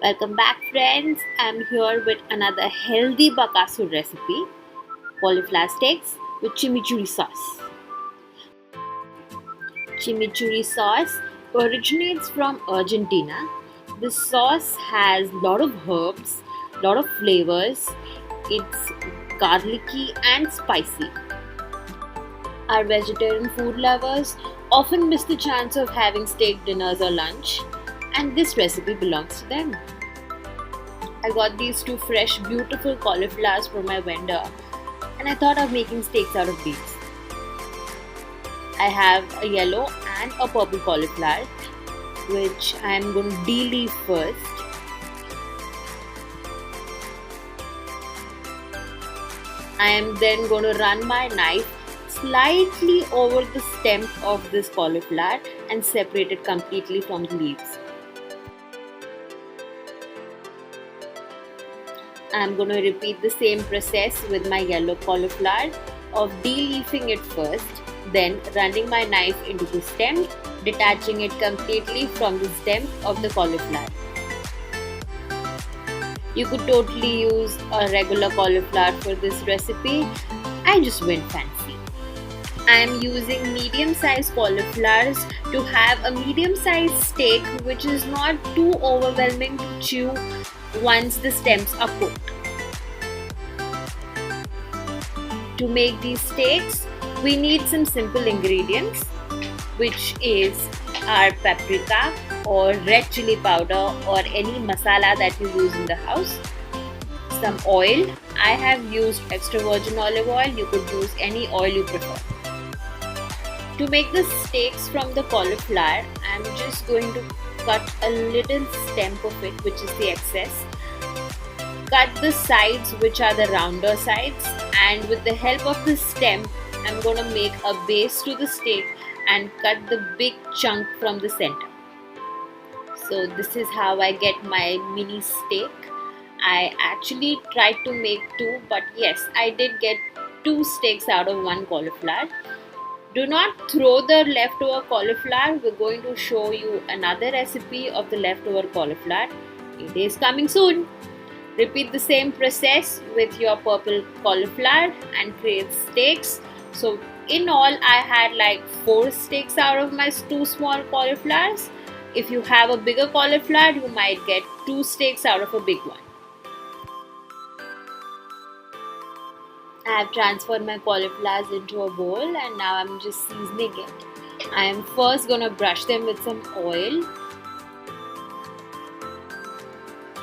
Welcome back, friends. I'm here with another healthy bakasur recipe, cauliflower steaks with chimichurri sauce. Chimichurri sauce originates from Argentina. This sauce has a lot of herbs, lot of flavors. It's garlicky and spicy. Our vegetarian food lovers often miss the chance of having steak dinners or lunch, and this recipe belongs to them. I got these two fresh, beautiful cauliflowers from my vendor, and I thought of making steaks out of these. I have a yellow and a purple cauliflower, which I am going to de-leaf first. I am then going to run my knife slightly over the stem of this cauliflower and separate it completely from the leaves. I am going to repeat the same process with my yellow cauliflower of de-leafing it first, then running my knife into the stem, detaching it completely from the stem of the cauliflower. You could totally use a regular cauliflower for this recipe. I just went fancy. I am using medium-sized cauliflowers to have a medium-sized steak which is not too overwhelming to chew once the stems are cooked. To make these steaks, we need some simple ingredients, which is our paprika or red chili powder or any masala that you use in the house. Some oil. I have used extra virgin olive oil. You could use any oil you prefer. To make the steaks from the cauliflower, I am just going to cut a little stem of it, which is the excess. Cut the sides, which are the rounder sides, and with the help of the stem, I'm going to make a base to the steak and cut the big chunk from the center. So this is how I get my mini steak. I actually tried to make two, but yes, I did get two steaks out of one cauliflower. Do not throw the leftover cauliflower. We're going to show you another recipe of the leftover cauliflower. It is coming soon. Repeat the same process with your purple cauliflower and create steaks. So in all, I had like 4 steaks out of my 2 small cauliflowers. If you have a bigger cauliflower, you might get 2 steaks out of a big one. I have transferred my cauliflowers into a bowl and now I'm just seasoning it. I am first going to brush them with some oil.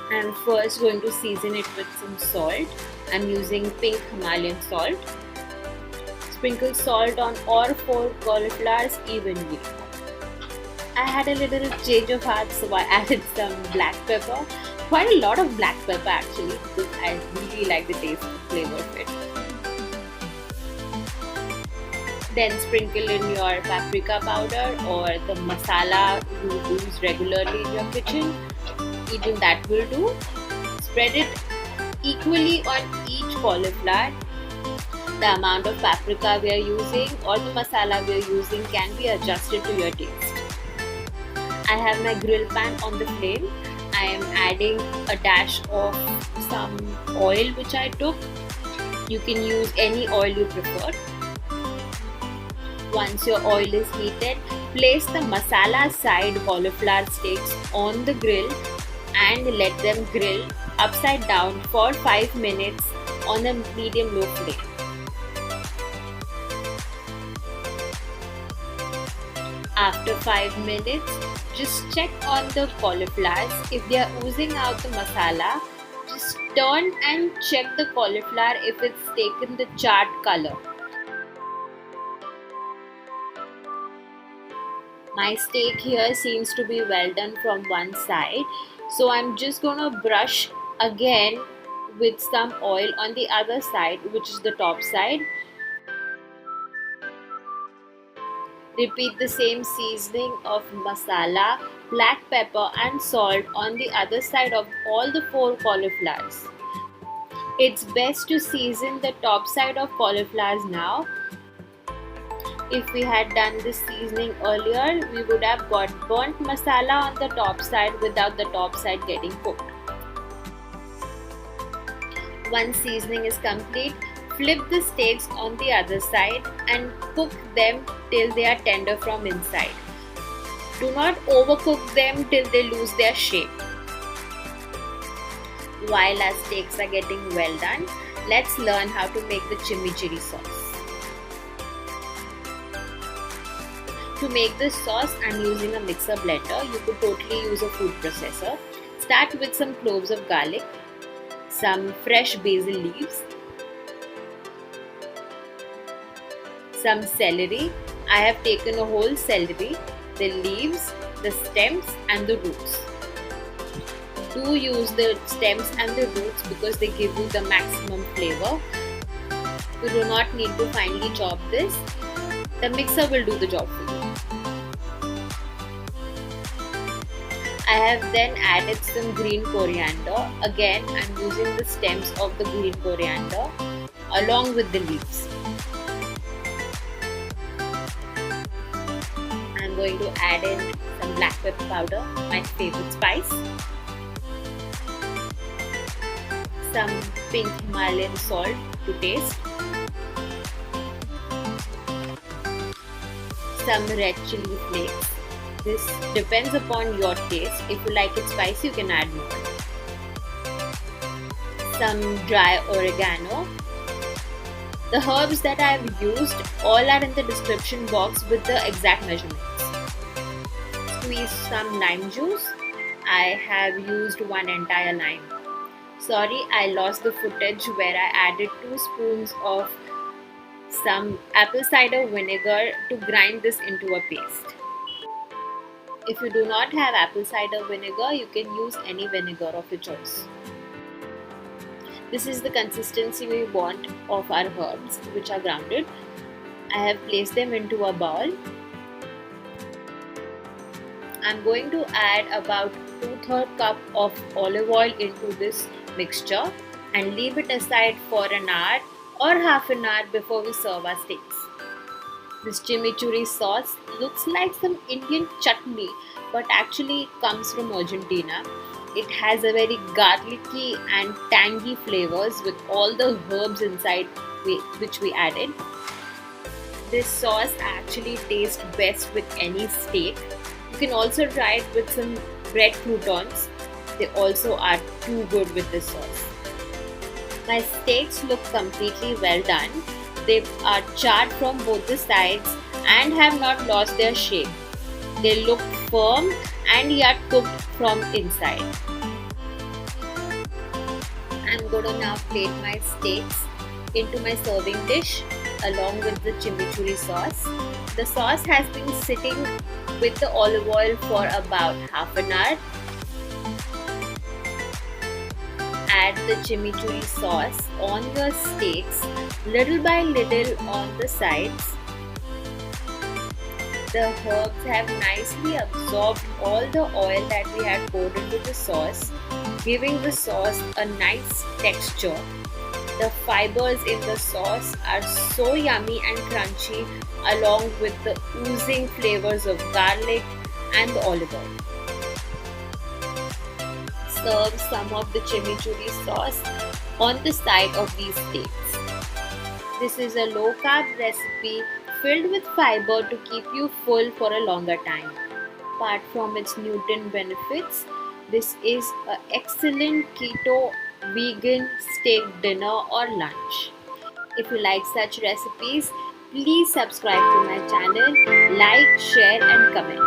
I'm first going to season it with some salt. I'm using pink Himalayan salt. Sprinkle salt on all 4 cauliflowers evenly. I had a little change of heart, so I added some black pepper. Quite a lot of black pepper actually, because I really like the taste and flavor of it. Then sprinkle in your paprika powder or the masala you use regularly in your kitchen. Even that will do. Spread it equally on each cauliflower. The amount of paprika we are using or the masala we are using can be adjusted to your taste. I have my grill pan on the flame. I am adding a dash of some oil which I took. You can use any oil you prefer. Once your oil is heated, place the masala side cauliflower steaks on the grill and let them grill upside down for 5 minutes on a medium-low flame. After 5 minutes, just check on the cauliflowers. If they are oozing out the masala, just turn and check the cauliflower if it's taken the charred color. My steak here seems to be well done from one side. So I'm just going to brush again with some oil on the other side, which is the top side. Repeat the same seasoning of masala, black pepper and salt on the other side of all the 4 cauliflowers. It's best to season the top side of cauliflowers now. If we had done this seasoning earlier, we would have got burnt masala on the top side without the top side getting cooked. Once seasoning is complete, flip the steaks on the other side and cook them till they are tender from inside. Do not overcook them till they lose their shape. While our steaks are getting well done, let's learn how to make the chimichurri sauce. To make this sauce, I'm using a mixer blender. You could totally use a food processor. Start with some cloves of garlic, some fresh basil leaves, some celery. I have taken a whole celery, the leaves, the stems and the roots. Do use the stems and the roots because they give you the maximum flavor. You do not need to finely chop this. The mixer will do the job for you. I have then added some green coriander. Again, I'm using the stems of the green coriander along with the leaves. I'm going to add in some black pepper powder, my favorite spice. Some pink Himalayan salt to taste. Some red chili flakes. This depends upon your taste. If you like it spicy, you can add more. Some dry oregano. The herbs that I have used all are in the description box with the exact measurements. Squeeze some lime juice. I have used one entire lime. Sorry, I lost the footage where I added 2 spoons of some apple cider vinegar to grind this into a paste. If you do not have apple cider vinegar, you can use any vinegar of your choice. This is the consistency we want of our herbs which are grounded. I have placed them into a bowl. I'm going to add about 2/3 cup of olive oil into this mixture and leave it aside for an hour or half an hour before we serve our steaks. This chimichurri sauce looks like some Indian chutney but actually comes from Argentina. It has a very garlicky and tangy flavors with all the herbs inside which we added. This sauce actually tastes best with any steak. You can also try it with some bread croutons. They also are too good with this sauce. My steaks look completely well done. They are charred from both the sides and have not lost their shape. They look firm and yet cooked from inside. I'm going to now plate my steaks into my serving dish along with the chimichurri sauce. The sauce has been sitting with the olive oil for about half an hour. Add the chimichurri sauce on your steaks little by little on the sides. The herbs have nicely absorbed all the oil that we had poured into the sauce, giving the sauce a nice texture. The fibers in the sauce are so yummy and crunchy along with the oozing flavors of garlic and the olive oil. Serve some of the chimichurri sauce on the side of these steaks. This is a low carb recipe filled with fiber to keep you full for a longer time. Apart from its nutrient benefits, this is an excellent keto vegan steak dinner or lunch. If you like such recipes, please subscribe to my channel, like, share and comment.